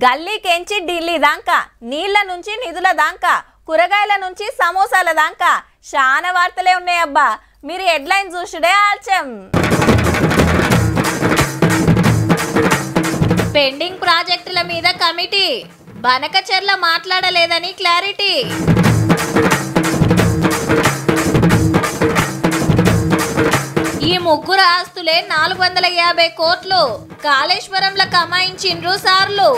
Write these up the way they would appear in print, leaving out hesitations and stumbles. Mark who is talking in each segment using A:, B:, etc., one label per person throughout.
A: గల్లీకెంచి ఢిల్లీ దాకా, నీళ్ల నుంచి నిధుల దాకా, కూరగాయల నుంచి సమోసాల దాకా చాలా వార్తలే ఉన్నాయబ్బా. మీరు హెడ్లైన్ చూసుడే ఆల్చం. పెండింగ్ ప్రాజెక్టుల మీద కమిటీ, బనకచెర్ల మాట్లాడలేదని క్లారిటీ. ఈ ముగ్గురు ఆస్తులే 450 కోట్లు కాళేశ్వరంలో కమాయించిండ్రు సార్లు.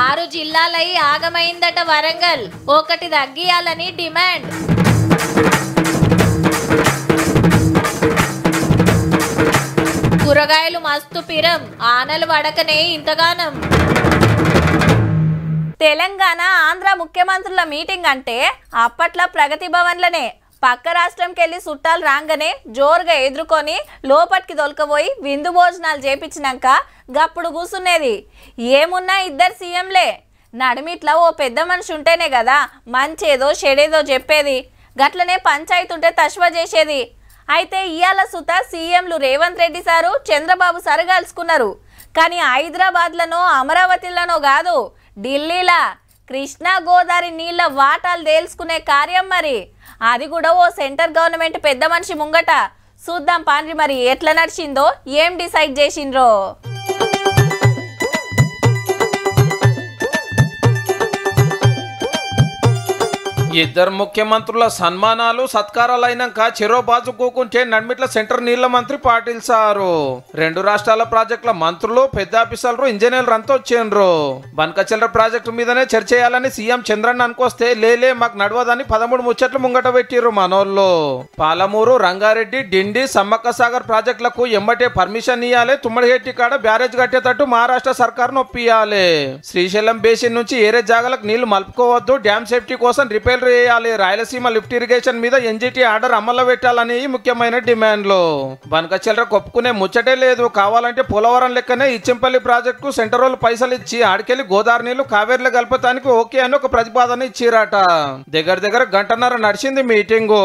A: ఆరు జిల్లాలై ఆగమైందట వరంగల్, ఒకటి తగ్గియాలని డిమాండ్. కూరగాయలు మస్తు పిరం, ఆనలు వడకనే ఇంతగానం. తెలంగాణ ఆంధ్ర ముఖ్యమంత్రుల మీటింగ్ అంటే అప్పట్లో ప్రగతి భవన్లనే. పక్క రాష్ట్రంకి వెళ్ళి చుట్టాలు రాగానే జోరుగా ఎదుర్కొని లోపటికి దొలకపోయి విందు భోజనాలు చేపించినాక గప్పుడు కూసునేది. ఏమున్నా ఇద్దరు సీఎంలే, నడిమిట్లా ఓ పెద్ద మనిషి ఉంటేనే కదా మంచేదో చెడేదో చెప్పేది. గట్లనే పంచాయతీ ఉంటే తష్వ చేసేది. అయితే ఇయాల సుత సీఎంలు రేవంత్ రెడ్డి సారు, చంద్రబాబు సారు కలుసుకున్నారు. కానీ హైదరాబాద్లనో అమరావతిలోనో కాదు, ఢిల్లీలా కృష్ణా గోదావరి నీళ్ల వాటాలు తేల్చుకునే కార్యం. మరి అది కూడా ఓ సెంటర్ గవర్నమెంట్ పెద్ద మనిషి ముంగట. చూద్దాం పాండ్రి మరి ఎట్లా నడిచిందో, ఏం డిసైడ్ చేసిండ్రో.
B: ఇద్దరు ముఖ్యమంత్రుల సన్మానాలు సత్కారాలు అయినాక చెరో బాజు కూకుంటే నడిమిట్ల సెంటర్ నీళ్ల మంత్రి పాటిల్ సారు, రెండు రాష్ట్రాల ప్రాజెక్టుల మంత్రులు, పెద్ద ఆఫీసర్లు, ఇంజనీర్లు అంతా వచ్చిండ్రు. బనకచెర్ల ప్రాజెక్టు మీదనే చర్చ చేయాలని సీఎం చంద్రన్న అనుకొస్తే లేలే మాకు నడవదని 13 ముచ్చట్లు ముంగట పెట్టిర్రు మనోళ్ళు. పాలమూరు, రంగారెడ్డి, డిండి, సమ్మక్క సాగర్ ప్రాజెక్టులకు ఎమ్మటే పర్మిషన్ ఇయ్యాలి, తుమ్మడిహెట్టి కాడ బ్యారేజ్ కట్టేటట్టు మహారాష్ట్ర సర్కార్ నొప్పియాలి. శ్రీశైలం బేసిన్ నుంచి ఏరే జాగాలకు నీళ్లు మలుపుకోవద్దు, డ్యామ్ సేఫ్టీ కోసం రిపేర్ చేయాలి, రాయలసీమ లిఫ్ట్ ఇరిగేషన్ మీద ఎన్జిటి ఆర్డర్ అమల్లో పెట్టాలని ముఖ్యమైన డిమాండ్లు. బనకచెర్ల ఒప్పుకునే ముచ్చటే లేదు. కావాలంటే పోలవరం లెక్కనే ఇచ్చెంపల్లి ప్రాజెక్టు సెంటర్ వాళ్ళు పైసలు ఇచ్చి ఆడికెళ్లి గోదావరి నీళ్లు కావేర్లు కలపటానికి ఓకే అని ఒక ప్రతిపాదన ఇచ్చిరట. దగ్గర గంటన్నర నడిచింది మీటింగు.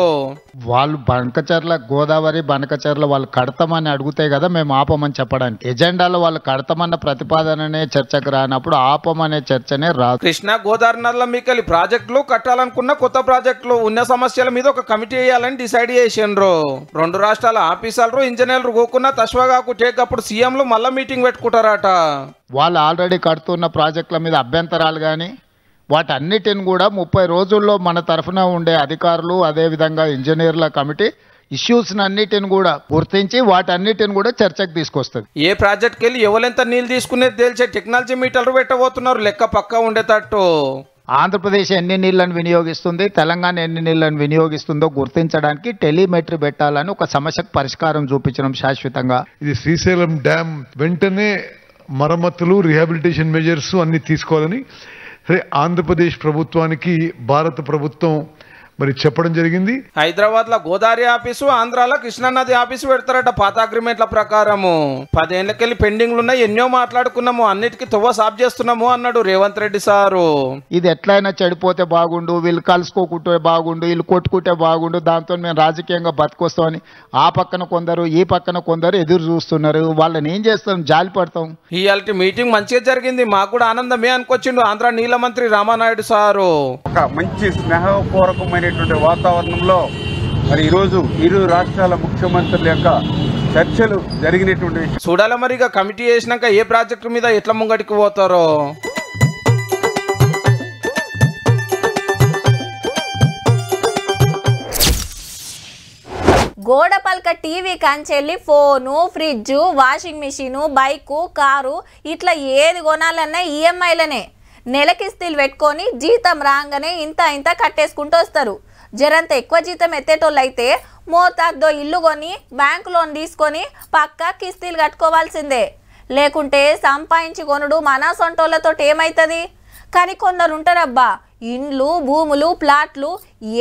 C: వాళ్ళు బనకచెర్ల గోదావరి బనకచెర్ల వాళ్ళు కడతామని అడిగితే కదా మేము ఆపమని చెప్పడానికి. ఎజెండాలో వాళ్ళు కడతామన్న ప్రతిపాదననే చర్చకు రానప్పుడు ఆపమనే చర్చనే రాదు.
B: కృష్ణా గోదావరి నల్ల మీకెళ్ళి ప్రాజెక్టులు కట్టాలనుకున్న కొత్త ప్రాజెక్టులు ఉన్న సమస్యల మీద ఒక కమిటీ వేయాలని డిసైడ్ చేసిండ్రు. రెండు రాష్ట్రాల ఆఫీసర్లు, ఇంజనీర్లు కూకున్న తశ్వగాకు టేకప్పుడు సీఎంలు మళ్ళా మీటింగ్ పెట్టుకుంటారట.
C: వాళ్ళు ఆల్రెడీ కడుతున్న ప్రాజెక్టుల మీద అభ్యంతరాలు కానీ వాటన్నిటిని కూడా 30 రోజుల్లో మన తరఫున ఉండే అధికారులు, అదేవిధంగా ఇంజనీర్ల కమిటీ ఇష్యూస్ అన్నిటిని కూడా గుర్తించి వాటన్నిటిని కూడా చర్చకు తీసుకొస్తుంది.
B: ఏ ప్రాజెక్ట్కి వెళ్ళి ఎవరెంత నీళ్ళు తీసుకునేది తెలిసే టెక్నాలజీ మీటర్లు పెట్టబోతున్నారు, లెక్క పక్కా ఉండేటట్టు.
C: ఆంధ్రప్రదేశ్ ఎన్ని నీళ్లను వినియోగిస్తుంది, తెలంగాణ ఎన్ని నీళ్లను వినియోగిస్తుందో గుర్తించడానికి టెలిమెట్రీ పెట్టాలని ఒక సమస్యకు పరిష్కారం చూపించడం శాశ్వతంగా.
D: ఇది శ్రీశైలం డ్యామ్ వెంటనే మరమ్మతులు, రిహాబిలిటేషన్ మెజర్స్ అన్ని తీసుకోవాలని సరే ఆంధ్రప్రదేశ్ ప్రభుత్వానికి భారత ప్రభుత్వం మరి చెప్పడం జరిగింది.
B: హైదరాబాద్ లో గోదావరి ఆఫీసు, ఆంధ్రాలో కృష్ణానది ఆఫీసు పెడతారట పాత అగ్రిమెంట్ల ప్రకారము. 10 ఏళ్లకెళ్ళి పెండింగ్లు ఉన్నాయి, ఎన్నో మాట్లాడుకున్నాము, అన్నిటికీ తువ్వ సాఫ్ చేస్తున్నాము అన్నాడు రేవంత్ రెడ్డి సారు.
C: ఇది ఎట్లయినా చెడిపోతే బాగుండు, వీళ్ళు కలుసుకోకుంటే బాగుండు, వీళ్ళు కొట్టుకుంటే బాగుండు, దాంతో మేము రాజకీయంగా బతికొస్తామని ఆ పక్కన కొందరు ఈ పక్కన కొందరు ఎదురు చూస్తున్నారు. వాళ్ళని ఏం చేస్తాం, జాలి పడతాం.
B: ఇయాల్టి మీటింగ్ మంచిగా జరిగింది, మాకు కూడా ఆనందమే అనుకొచ్చిండు ఆంధ్ర నీళ్ల మంత్రి రామానాయుడు సారు.
E: ఒక మంచి స్నేహపూర్వకమైన వాతావరణంలో మరి ఈరోజు ఇరు రాష్ట్రాల ముఖ్యమంత్రుల యొక్క చర్చలు జరిగినటువంటి
B: చూడాలి. మరిగా కమిటీ చేసినాక ఏ ప్రాజెక్టు మీద ఎట్లా ముంగటికి పోతారో.
A: గోడపల్క టీవీ కంచెల్లి phone, fridge, washing machine, bike, car ఇట్లా ఏది కొనాలన్నా ఈఎంఐలనే. నెలకిస్తీలు పెట్టుకొని జీతం రాగానే ఇంత కట్టేసుకుంటూ వస్తారు. జరంత ఎక్కువ జీతం ఎత్తేటోళ్ళు అయితే మోతాదో ఇల్లు కొని బ్యాంకు లోన్ తీసుకొని పక్కా కిస్తీలు కట్టుకోవాల్సిందే. లేకుంటే సంపాదించి కొనుడు మన సొంటోళ్ళతో ఏమవుతుంది. కానీ కొందరు ఉంటారబ్బా, ఇండ్లు, భూములు, ప్లాట్లు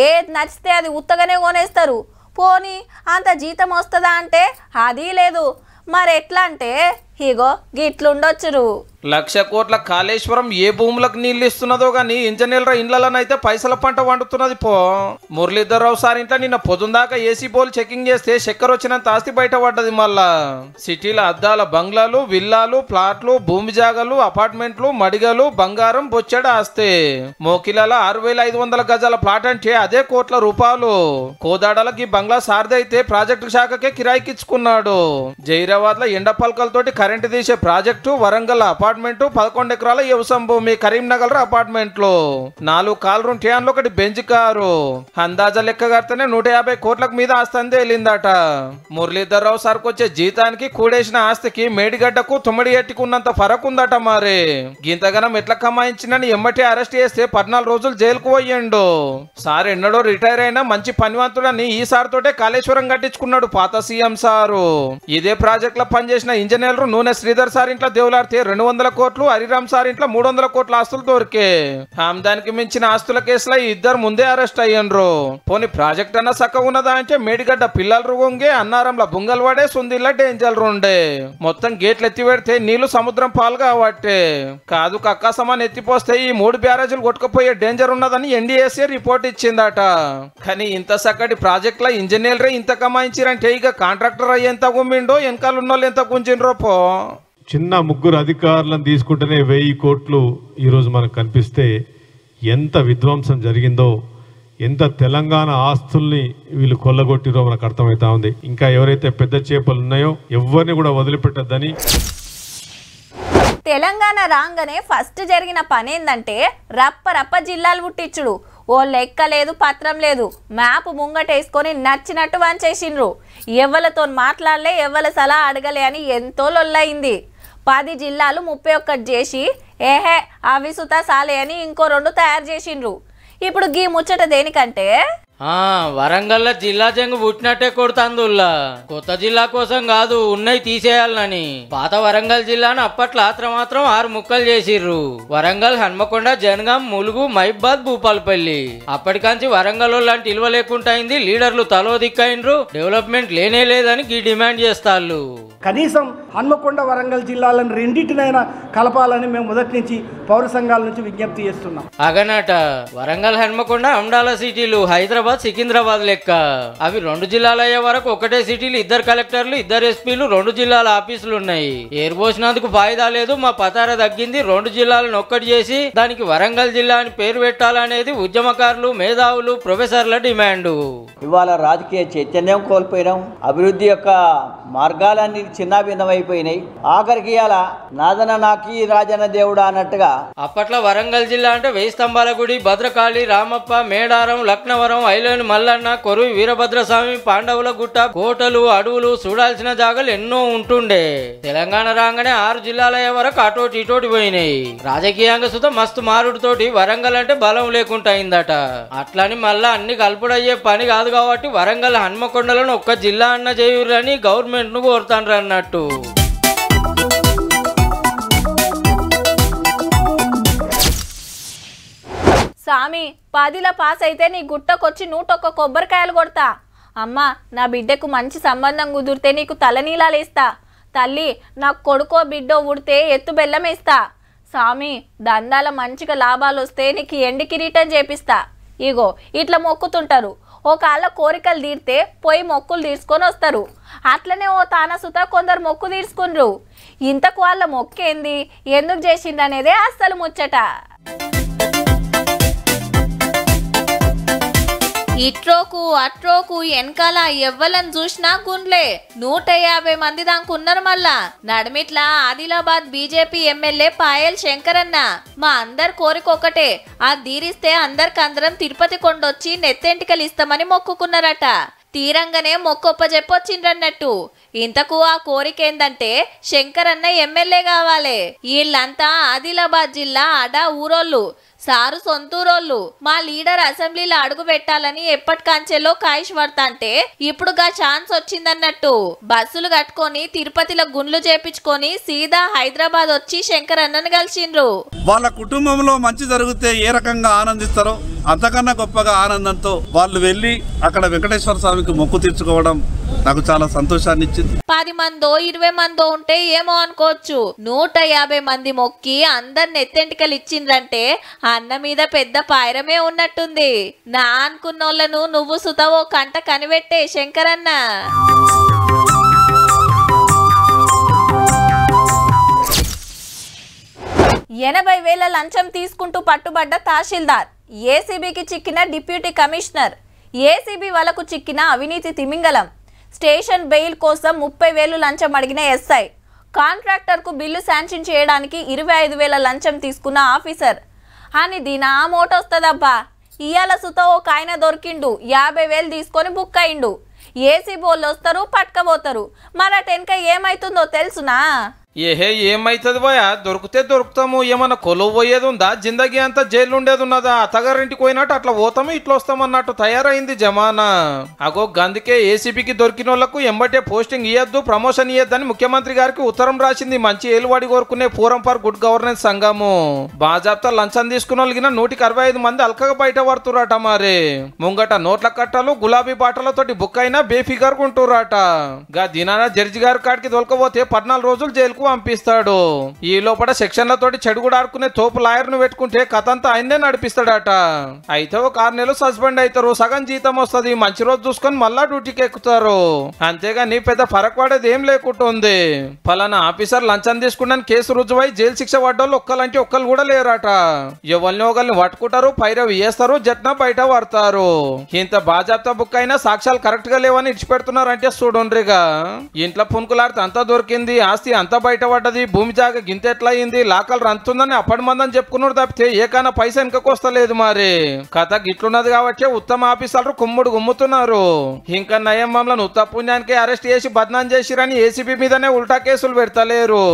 A: ఏది నచ్చితే అది ఉత్తగానే కొనేస్తారు. పోనీ అంత జీతం వస్తుందా అంటే అది లేదు. మరి ఎట్లా అంటే ఇగో గిట్లుండొచ్చురు.
B: 1,00,000 కోట్ల కాళేశ్వరం ఏ భూములకు నీళ్లు ఇస్తున్నదో గానీ ఇంజనీర్ల ఇండ్లలోనైతే పైసల పంట వండుతున్నది పో. మురళీధర్రావు సార్ ఇంట్లో నిన్న పొద్దుందాకా ఏసీ బోల్ చెకింగ్ చేస్తే చక్కెర వచ్చినంత ఆస్తి బయటపడ్డది. మళ్ళా సిటీల అద్దాల బంగ్లాలు, విల్లాలు, ప్లాట్లు, భూమి జాగలు, అపార్ట్మెంట్లు, మడిగలు, బంగారం, బొచ్చెడ ఆస్తే. మోకిలాల 6,500 గజాల ప్లాట్ అంటే అదే కోట్ల రూపాయలు. కోదాడలకి బంగ్లా సారదైతే ప్రాజెక్టు శాఖకే కిరాయికిచ్చుకున్నాడు. జైరాబాద్ లో ఎండ పలకలతోటి కరెంటు తీసే ప్రాజెక్టు, వరంగల్ అపార్ట్మెంట్ 11 ఎకరాల వ్యవసాయం భూమి, కరీంనగర్ అపార్ట్మెంట్లు, 4 కాల్ రూమ్ ట్యాన్లు, 1 బెంచ్ కారు. అందాజా లెక్క కడితేనే 150 కోట్లకు మీద ఆస్తి అందే వెళ్ళిందట. మురళీధర్రావు సార్కు వచ్చే జీతానికి కూడేసిన ఆస్తికి మేడిగడ్డకు తుమ్మడి ఎట్టుకున్నంత ఫరక్ ఉందట. మరి గింతగనం ఎట్లా కమాయించినని ఎమ్మటే అరెస్ట్ చేస్తే 14 రోజులు జైలుకు పోయిండు. సార్ ఎన్నడో రిటైర్ అయినా మంచి పనివంతుడని ఈ సార్ తోటే కాళేశ్వరం కట్టించుకున్నాడు పాత సీఎం సారు. ఇదే ప్రాజెక్ట్ లో పనిచేసిన ఇంజనీర్లు నూనె శ్రీధర్ సార్ ఇంట్లో దేవులాడితే 200 కోట్లు, హరిరామ్ సార్ ఇంట్లో 300 కోట్ల ఆస్తులు దొరికే. దానికి మించిన ఆస్తుల కేసులో ఇద్దరు ముందే అరెస్ట్ అయ్యిండ్రు. పోనీ ప్రాజెక్ట్ అన్న సక్క ఉన్నదా అంటే మేడిగడ్డ పిల్లలు రుగొంగే, అన్నారంలో బుంగల్ పడే, సుందిల్ల డేంజర్ ఉండే. మొత్తం గేట్లు ఎత్తి పెడితే నీళ్లు సముద్రం పాలు కావట్టే. కాదు కక్కాసమాన్ ఎత్తిపోస్తే ఈ 3 బ్యారేజీలు కొట్టుకుపోయే డేంజర్ ఉన్నదని ఎన్డీఏసీ రిపోర్ట్ ఇచ్చిందట. కానీ ఇంత చక్కటి ప్రాజెక్ట్ లో ఇంజనీర్లే ఇంత కమాయించారంటే ఇక కాంట్రాక్టర్ ఎంత గుమ్మిండో వెనకాలన్నోళ్ళు ఎంత గుంజిండ్రో పో.
F: చిన్న 3 అధికారులను తీసుకుంటేనే 1000 కోట్లు ఈరోజు మనకు కనిపిస్తే ఎంత విధ్వంసం జరిగిందో, ఎంత తెలంగాణ ఆస్తుల్ని వీళ్ళు కొల్లగొట్టిరో మనకు అర్థమవుతా ఉంది. ఇంకా ఎవరైతే పెద్ద చేపలు ఉన్నాయో ఎవరిని కూడా వదిలిపెట్టద్దని.
A: తెలంగాణ రాగానే ఫస్ట్ జరిగిన పని ఏందంటే రప్ప జిల్లాలు పుట్టించుడు. ఓ లెక్క లేదు, పత్రం లేదు, మ్యాప్ ముంగటేసుకొని నచ్చినట్టు వంచేసిండ్రు. ఎవ్వలతో మాట్లాడలే, ఎవ్వల సలహా అడగలే అని ఎంతో లొల్లయింది. 10 జిల్లాలు 31 చేసి ఏహే అవి సుతా సాలే అని ఇంకో 2 తయారు చేసిండ్రు. ఇప్పుడు గీ ముచ్చట దేనికంటే
G: వరంగల్ జిల్లా జంగు పుట్టినట్టే కొడుతుందిల్లా. కొత్త జిల్లా కోసం కాదు, ఉన్నాయి తీసేయాలని. పాత వరంగల్ జిల్లాను అప్పట్లో మాత్రం 6 ముక్కలు చేసిర్రు. వరంగల్, హన్మకొండ, జనగాం, ములుగు, మహిబాద్, భూపాలపల్లి. అప్పటికాంచి వరంగల్ లాంటి ఇల్వ లేకుండా అయింది. లీడర్లు తలో దిక్కైండ్రు. డెవలప్మెంట్ లేనే లేదని డిమాండ్ చేస్తాళ్ళు.
H: కనీసం హన్మకొండ, వరంగల్ జిల్లాలను రెండింటినైనా కలపాలని మేము మొదటి నుంచి పౌర సంఘాల నుంచి విజ్ఞప్తి చేస్తున్నాం.
G: అగనట వరంగల్, హన్మకొండ అమడాల సిటీలు, హైదరాబాద్, సికింద్రాబాద్ లెక్క. అవి 2 జిల్లాలు అయ్యే వరకు ఒకటే సిటీలు, 2 కలెక్టర్లు, 2 ఎస్పీలు, 2 జిల్లాల ఆఫీసులు ఉన్నాయి. ఏర్పోసినందుకు ఫాయిదా లేదు. మా పతార తగ్గింది. 2 జిల్లాలను ఒక్కటి చేసి దానికి వరంగల్ జిల్లా అని పేరు పెట్టాలనేది ఉద్యమకారులు, మేధావులు, ప్రొఫెసర్ల డిమాండ్.
I: ఇవాళ రాజకీయ చైతన్యం కోల్పోయినాం. అభివృద్ధి యొక్క మార్గాలన్నీ చిన్నాభిన్నమైపోయినాయి. ఆఖరికి ఇవాళ నాదన నాకి రాజన దేవుడా అన్నట్టుగా.
G: అప్పట్లో వరంగల్ జిల్లా అంటే 1000 స్తంభాల గుడి, భద్రకాళి, రామప్ప, మేడారం, లక్నవరం, ఐలోని మల్లన్న, కొరువి వీరభద్రస్వామి, పాండవుల గుట్ట, కోటలు, అడవులు, చూడాల్సిన జాగాలు ఎన్నో ఉంటుండే. తెలంగాణ రాగానే 6 జిల్లాలయ్యే వరకు అటోటి ఇటోటి పోయినాయి. రాజకీయంగా సుత మస్తు మారుడుతోటి వరంగల్ అంటే బలం లేకుండా అయిందట. అట్లని మళ్ళా అన్ని కలుపుడయ్యే పని కాదు కాబట్టి వరంగల్, హన్మకొండలను ఒక్క జిల్లా అన్న చేయురని గవర్నమెంట్ ను కోరుతాండ్రు అన్నట్టు.
A: సామి 10ల పాస్ అయితే నీ గుట్టకొచ్చి 101 కొబ్బరికాయలు కొడతా. అమ్మా నా బిడ్డకు మంచి సంబంధం కుదిరితే నీకు తలనీలాలు ఇస్తా. తల్లి నాకు కొడుకో బిడ్డో ఉడితే ఎత్తు బెల్లం ఇస్తా. సామి దందాల మంచిగా లాభాలు వస్తే నీకు ఎండి కిరీటం చేపిస్తా. ఇగో ఇట్లా మొక్కుతుంటారు. ఓ కాళ్ళ కోరికలు తీరితే పోయి మొక్కులు తీర్చుకొని వస్తారు. అట్లనే ఓ తానసుత కొందరు మొక్కు తీర్చుకుండ్రు. ఇంతకు వాళ్ళ మొక్కేంది, ఎందుకు చేసిండ్రనేదే అస్సలు ముచ్చట. ఇట్రోకు అట్రోకు వెనకాల ఎవ్వలను చూసినా గుండ్లే. 150 మంది దాకున్నారు. మళ్ళా నడిమిట్లా ఆదిలాబాద్ బీజేపీ ఎమ్మెల్యే పాయల్ శంకరన్న మా అందరి కోరికొకటే, అది తీరిస్తే అందరికందరం తిరుపతి కొండొచ్చి నెత్తెంటికలు ఇస్తామని మొక్కుకున్నారట. తీరంగానే మొక్కొప్ప చెప్పొచ్చిండ్రన్నట్టు. ఇంతకు ఆ కోరిక ఏందంటే శంకరన్న ఎమ్మెల్యే కావాలి. వీళ్ళంతా ఆదిలాబాద్ జిల్లా అడా ఊరోళ్ళు, సారు సొంతూరోళ్ళు. మా లీడర్ అసెంబ్లీలో అడుగు పెట్టాలని ఎప్పటికంచెలో కాయిష్ పడతాంటే ఇప్పుడు గా ఛాన్స్ వచ్చిందన్నట్టు. బస్సులు కట్టుకొని తిరుపతిలో గుండ్లు చేపించుకొని సీదా హైదరాబాద్ వచ్చి శంకరన్నను కలిసిండ్రు.
J: వాళ్ళ కుటుంబంలో మంచి జరిగితే ఏ రకంగా ఆనందిస్తారో అంతకన్నా గొప్పగా ఆనందంతో వాళ్ళు వెళ్ళి అక్కడ వెంకటేశ్వర స్వామికి మొక్కు తీర్చుకోవడం నాకు చాలా సంతోషాన్ని ఇచ్చింది.
A: 10 మందో 20 మందో ఉంటే ఏమో అనుకోవచ్చు, 150 మంది మొక్కి అందరిని ఎత్తెంటికలు ఇచ్చిండ్రంటే అన్న మీద పెద్ద పాయరమే ఉన్నట్టుంది. నా అనుకున్నోళ్లను నువ్వు సుతవో కంట కనిపెట్టే శంకరన్న. 80,000 లంచం తీసుకుంటూ పట్టుబడ్డ తహసీల్దార్, ఏసీబీకి చిక్కిన డిప్యూటీ కమిషనర్, ఏసీబీ వలకు చిక్కిన అవినీతి తిమింగలం, స్టేషన్ బెయిల్ కోసం 30,000 లంచం అడిగిన ఎస్ఐ, కాంట్రాక్టర్కు బిల్లు శాంక్షన్ చేయడానికి 25,000 లంచం తీసుకున్న ఆఫీసర్ అని దినా మోటొస్తుందబ్బా. ఇయాల సుత ఒక ఆయన దొరికిండు, 50,000 తీసుకొని బుక్ అయిండు. ఏసీబీ వాళ్ళు వస్తారు, పట్టుకపోతారు. మరి అటెనక ఏమైతుందో తెలుసునా?
B: ఏహే ఏమైతుంది పోయా, దొరికితే దొరుకుతాము. ఏమన్నా కొలువు పోయేది ఉందా? జిందగీ అంతా జైలు ఉండేది ఉన్నదా? అత్తగారింటికి పోయినట్టు అట్లా పోతాము ఇట్లా వస్తామన్నట్టు తయారైంది జమానా. అగో గందుకే ఏసీబీకి దొరికిన వాళ్ళకు ఎంబటే పోస్టింగ్ ఇయ్యద్దు, ప్రమోషన్ ఇయ్యద్దని ముఖ్యమంత్రి గారికి ఉత్తరం రాసింది మంచి ఏలువాడి కోరుకునే ఫోరం ఫర్ గుడ్ గవర్నెన్స్ సంఘము. బాజాబ్తా లంచం తీసుకున్న వాళ్ళకి 165 మంది అల్కగా బయట పడుతురాట. మరి ముంగట నోట్ల కట్టలు గులాబీ బాటలతోటి బుక్ అయినా బేఫిగర్ ఉంటురాట. గా దినాన జడ్జి గారి కాడికి దొరకపోతే 14 రోజులు జైలుకు పంపిస్తాడు. ఈ లోపల సెక్షన్లతోటి చెడుగుడు ఆడుకునే తోపు లాయర్ ను పెట్టుకుంటే కథంతా ఆయన్నే నడిపిస్తాడట. అయితే ఒక 6 నెలలు సస్పెండ్ అవుతారు, సగం జీతం వస్తుంది, మంచి రోజు చూసుకొని మళ్ళా డ్యూటీకి ఎక్కుతారు. అంతేగాని పెద్ద ఫరక్ పడేది ఏం లేకుంటుంది. ఫలానా ఆఫీసర్ లంచం తీసుకున్నాను కేసు రుజువై జైలు శిక్ష పడ్డోళ్ళు ఒక్కలంటే ఒక్కరు కూడా లేరట. ఎవరిని ఒకరిని పట్టుకుంటారు, పైరవి వేస్తారు, జట్న బయట పడతారు. ఇంత బాజాబ్తా బుక్ అయినా సాక్ష్యాలు కరెక్ట్ గా లేవని ఇచ్చిపెడుతున్నారంటే చూడండిగా. ఇంట్లో పునుకులాడితే అంతా దొరికింది, ఆస్తి అంతా బయట పడ్డది, భూమి జాగ గింత ఎట్లా అయింది, లాకలు రంతుందని అప్పటి మందని చెప్పుకున్నాడు తప్పితే ఏకైనా పైసా వెనకొస్తలేదు. మరి కథ గిట్లున్నది కాబట్టి ఉత్తమ ఆఫీసర్లు కుమ్ముడు గుమ్ముతున్నారు. ఇంకా నయం మమ్మల్ని ఉత్త పుణ్యానికి అరెస్ట్ చేసి బద్నాం చేసిరని ఏసీబీ మీదనే ఉల్టా కేసులు పెడతలేరు.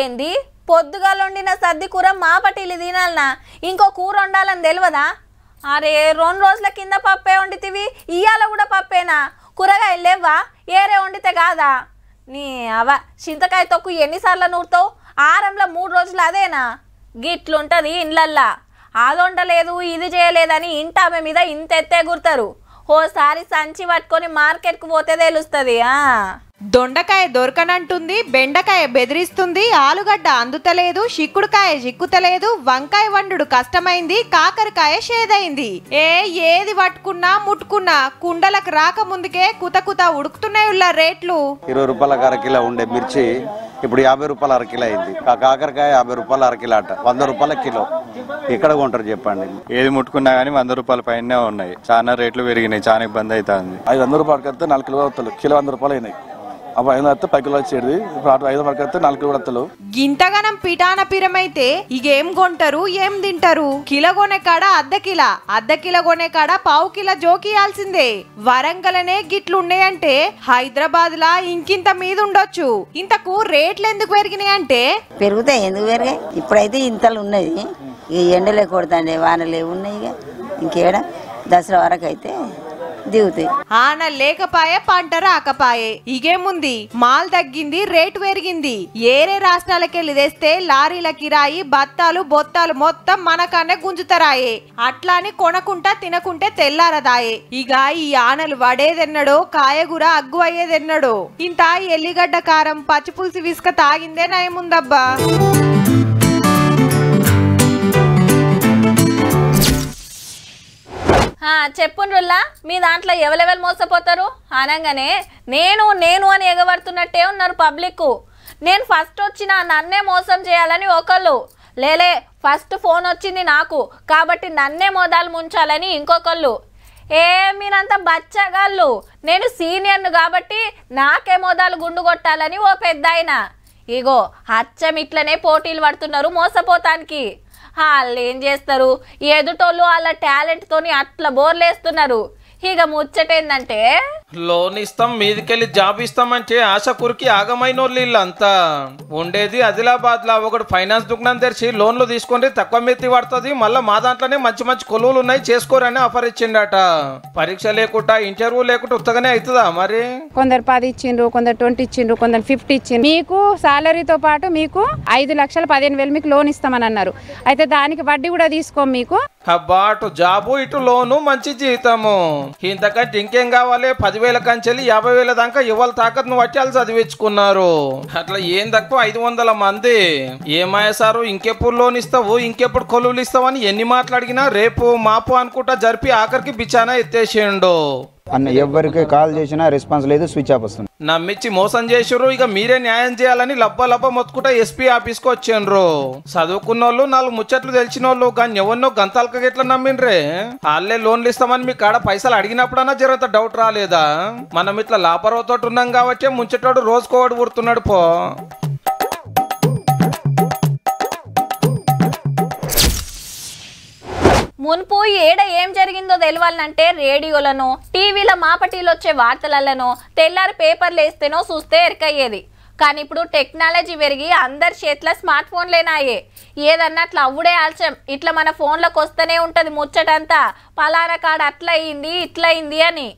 A: ఏంది పొద్దుగాలొండిన సద్ది కూర మా పటీలు తినాలనా? ఇంకో కూర వండాలని తెలియదా? అరే 2 రోజుల కింద పప్పే వండితివి, ఇయ్యాల కూడా పప్పేనా? కూరగాయలు లేవా? ఏరే వండితే కాదా? నీ అవ చింతకాయ తొక్కు ఎన్నిసార్లు నూరుతావు? ఆరంలో 3 రోజులు అదేనా? గిట్లుంటది ఇండ్లల్లా. అది వండలేదు ఇది చేయలేదని ఇంట ఆమె మీద ఇంత ఎత్తే గుర్తారు. ఓసారి సంచి పట్టుకొని మార్కెట్కు పోతే తెలుస్తుంది.
K: దొండకాయ దొరకనంటుంది, బెండకాయ బెదిరిస్తుంది, ఆలుగడ్డ అందుతలేదు, చిక్కుడుకాయ చిక్కుతలేదు, వంకాయ వండుడు కష్టమైంది, కాకరకాయ షేదైంది. ఏది పట్టుకున్నా ముట్టుకున్నా కుండలకు రాక ముందుకే కుత కుత ఉడుకుతున్నాయి రేట్లు.
L: 20 రూపాయలకు అరకిలో ఉండే మిర్చి ఇప్పుడు 50 రూపాయలు అరకిలో అయింది. కాకరకాయ 50 రూపాయలు అరకిలో అట, 100 రూపాయల కిలో. ఎక్కడ కొంటారు చెప్పండి?
M: ఏది ముట్టుకున్నా గానీ 100 రూపాయల పైన ఉన్నాయి. చాలా రేట్లు పెరిగినాయి, చాలా ఇబ్బంది అవుతుంది.
N: 500 రూపాయలకి వస్తే 4 కిలో వస్తలు, కిలో 100 రూపాయలు అయినాయి. అప్పుడు 500 వస్తే 10 కిలో వచ్చేది, ఇప్పుడు 500 రూపాయలకి వస్తే 4 కిలో వస్తలు.
K: గింతగనం పిటాన పిరమైతే ఇగేం కొంటారు ఏం తింటారు? కిలో కొనే కాడ అర్ధ కిలో కొనే కాడ పావు కిలో జోకియాల్సిందే. వరంగలనే గిట్లున్నాయంటే హైదరాబాద్ లా ఇంకింత మీద ఉండొచ్చు. ఇంతకు రేట్లు ఎందుకు పెరిగినాయి అంటే
O: పెరుగుతాయి. ఎందుకు పెరిగాయి? ఇప్పుడైతే ఇంతలు ఉన్నాయి, ఈ ఎండలే కొడతాండే, వానలే ఉన్నాయి. ఇక ఇంకేడ దసరా వరకు అయితే దిగుతాయి.
K: ఆన లేకపాయే పంట రాకపాయే. ఇగేముంది, మాల్ తగ్గింది, రేటు పెరిగింది. ఏరే రాష్ట్రాలకెళ్ళి తెస్తే లారీల కిరాయి, బత్తాలు బొత్తాలు మొత్తం మనకనే గుంజుతారాయే. అట్లాని కొనకుంటా తినకుంటే తెల్లారదాయే. ఇక ఈ ఆనలు వడేదెన్నడో, కాయగూర అగ్గు అయ్యేదెన్నడో. ఇంత ఎల్లిగడ్డ కారం పచ్చిపులుసు విసుక తాగిందే నయముందబ్బా.
A: చెప్పుండ్రుల్లా మీ దాంట్లో ఎవరెవరు మోసపోతారు అనగానే నేను అని ఎగబడుతున్నట్టే ఉన్నారు పబ్లిక్. నేను ఫస్ట్ వచ్చిన నన్నే మోసం చేయాలని ఒకళ్ళు, లేలే ఫస్ట్ ఫోన్ వచ్చింది నాకు కాబట్టి నన్నే మోదాలు ముంచాలని ఇంకొకళ్ళు. మీరంతా బచ్చగాళ్ళు, నేను సీనియర్ను కాబట్టి నాకే మోదాలు గుండు కొట్టాలని ఓ పెద్ద ఆయన. ఇగో అచ్చం ఇట్లనే పోటీలు పడుతున్నారు మోసపోతానికి. వాళ్ళు ఏం చేస్తారు, ఎదుటోళ్ళు వాళ్ళ టాలెంట్తోని అట్లా బోర్లేస్తున్నారు. ఇక ముచ్చటేందంటే
B: లోన్ ఇస్తాం మీదికెళ్ళి జాబ్ ఇస్తామంటే ఆశ కురికి ఆగమైనోళ్ళు వీళ్ళంతా. ఉండేది ఆదిలాబాద్ లో ఒకడు ఫైనాన్స్ దుకాణం తెరిచి లోన్లు తీసుకొని తక్కువ మెత్తి పడుతుంది, మళ్ళీ మా దాంట్లోనే మంచి మంచి కొలువులు ఉన్నాయి చేసుకోరని ఆఫర్ ఇచ్చిండట. పరీక్ష లేకుండా ఇంటర్వ్యూ లేకుండా ఉత్తగానే అవుతుందా మరి?
P: కొందరు 10 ఇచ్చిండ్రు, కొందరు 20 ఇచ్చిండ్రు, కొందరు 50 ఇచ్చిండ్రు. మీకు సాలరీతో పాటు మీకు 5,15,000 మీకు లోన్ ఇస్తామని అన్నారు. అయితే దానికి వడ్డీ కూడా తీసుకోం మీకు.
B: అబ్బా అటు జాబు ఇటు లోను మంచి జీతము, ఇంతకంటే ఇంకేం కావాలి? 10,000 కంచెలి 50,000 దాకా ఇవాళ తాకత్ను బట్టి వాళ్ళు చదివించుకున్నారు. అట్లా ఏం తక్కువ 500 మంది. ఏమాయ సారు ఇంకెప్పుడు లోన్ ఇస్తావు, ఇంకెప్పుడు కొలువులు ఇస్తావు అని ఎన్ని మాట్లాడినా రేపు మాపు అనుకుంటా జరిపి ఆఖరికి బిచానా ఎత్తేసిండు.
Q: అన్న ఎవరికి కాల్ చేసినా రెస్పాన్స్ లేదు, స్విచ్ ఆఫ్ వస్తుంది.
B: నమ్మిచ్చి మోసం చేసిర్రు. ఇక మీరే న్యాయం చేయాలని లబ్బ మొత్తుకుంటా ఎస్పీ ఆఫీస్కి వచ్చిండ్రు. చదువుకున్న వాళ్ళు 4 ముచ్చట్లు తెలిసిన వాళ్ళు కానీ ఎవరినో గంతాలకి ఎట్లా నమ్మిండ్రే? వాళ్ళే లోన్లు ఇస్తామని మీ కాడ పైసలు అడిగినప్పుడన్నా జరంత డౌట్ రాలేదా? మనం ఇట్లా లాపరవతో ఉన్నాం కాబట్టి ముంచెటోడు రోజుకోవాడు ఊరుతున్నాడు పో.
A: మున్పు ఏడ ఏం జరిగిందో తెలవాలంటే రేడియోలను టీవీల మాపటీలు వచ్చే వార్తలలోనో తెల్లారి పేపర్లు వేస్తేనో చూస్తే ఎరకయ్యేది. కానీ ఇప్పుడు టెక్నాలజీ పెరిగి అందరి చేతిలో స్మార్ట్ ఫోన్లేనాయే. ఏదన్నా అట్లా అవ్వుడే ఆల్చం ఇట్లా మన ఫోన్లకు వస్తూనే ఉంటుంది ముచ్చటంతా. పలానా కాడ అట్లా అయింది ఇట్లా అయింది అని.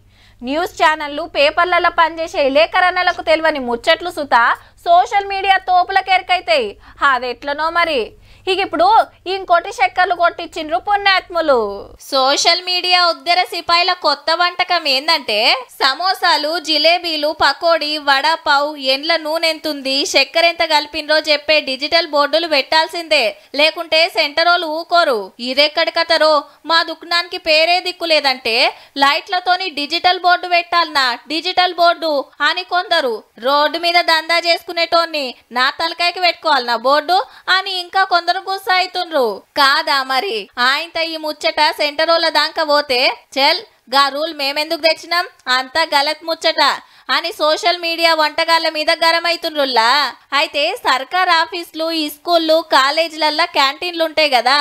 A: న్యూస్ ఛానళ్ళు పేపర్లలో పనిచేసే విలేకరణలకు తెలియని ముచ్చట్లు సుతా సోషల్ మీడియా తోపులకు ఎరకైతాయి. అదెట్లనో మరి. ఇక ఇప్పుడు ఇంకోటి చక్కర్లు కొట్టించిండ్రు పుణ్యాత్ములు. సోషల్ మీడియా ఉద్దర సిపాయిల కొత్త వంటకం ఏందంటే సమోసాలు, జిలేబీలు, పకోడీ, వడాపావ్, ఎండ్ల నూనె ఎంతుంది, చక్కెర ఎంత కలిపినరో చెప్పే డిజిటల్ బోర్డులు పెట్టాల్సిందే, లేకుంటే సెంటరోలు ఊకోరు. ఇదెక్కడి కథరో మా దుకాణానికి పేరే దిక్కులేదంటే లైట్లతోని డిజిటల్ బోర్డు పెట్టాలనా, డిజిటల్ బోర్డు అని కొందరు. రోడ్డు మీద దందా చేసుకునేటోన్ని నా తలకాయకి పెట్టుకోవాలనా బోర్డు అని ఇంకా కొందరు గుస్సాయితుండ్రు. కాదా మరి ఆయనతో ఈ ముచ్చట సెంటరోల దాకా పోతే చల్ గా రూల్ మేమెందుకు తెచ్చినాం అంతా గలత్ ముచ్చట అని సోషల్ మీడియా వంటకాల మీద గరమైతుండ్రుల్లా. అయితే సర్కార్ ఆఫీసులు, ఈ స్కూళ్ళు, కాలేజీలల్లా క్యాంటీన్లు ఉంటాయి కదా,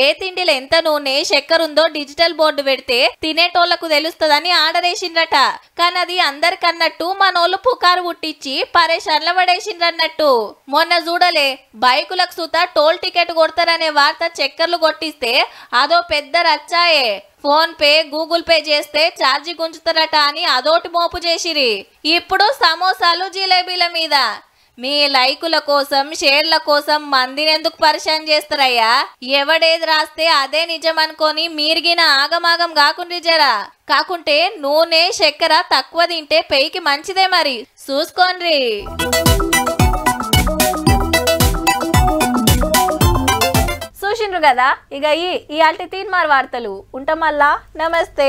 A: ఏ తిండిలో ఎంత నూనె చక్కెర ఉందో డిజిటల్ బోర్డు పెడితే తినేటోళ్లకు తెలుస్తుందని ఆర్డర్ వేసిండ్రట. కానీ అది అందరికన్నట్టు మనోళ్ళు పుకారు పుట్టించి పరేషాన్ల పడేసిండ్రన్నట్టు. మొన్న చూడలే బైకులకు సుతా టోల్ టికెట్ కొడతారనే వార్త చక్కెరలు కొట్టిస్తే అదో పెద్ద రచ్చాయే. ఫోన్ పే, గూగుల్ పే చేస్తే ఛార్జీ గుంజుతారట అని అదోటి మోపు చేసిరి. ఇప్పుడు సమోసాలు, జిలేబీల మీద మీ లైకుల కోసం, షేర్ల కోసం మందిని ఎందుకు పరిశాన్ చేస్తారయ్యా? ఎవడేది రాస్తే అదే నిజం అనుకొని మీరిగిన ఆగమాగం కాకుండా జరా. కాకుంటే నూనె, చక్కెర తక్కువ తింటే పెయికి మంచిదే మరి చూసుకోండి. చూసిండ్రు కదా. ఇక ఈ ఆల్టి తీన్మార్ వార్తలు ఉంటాం మళ్ళా. నమస్తే.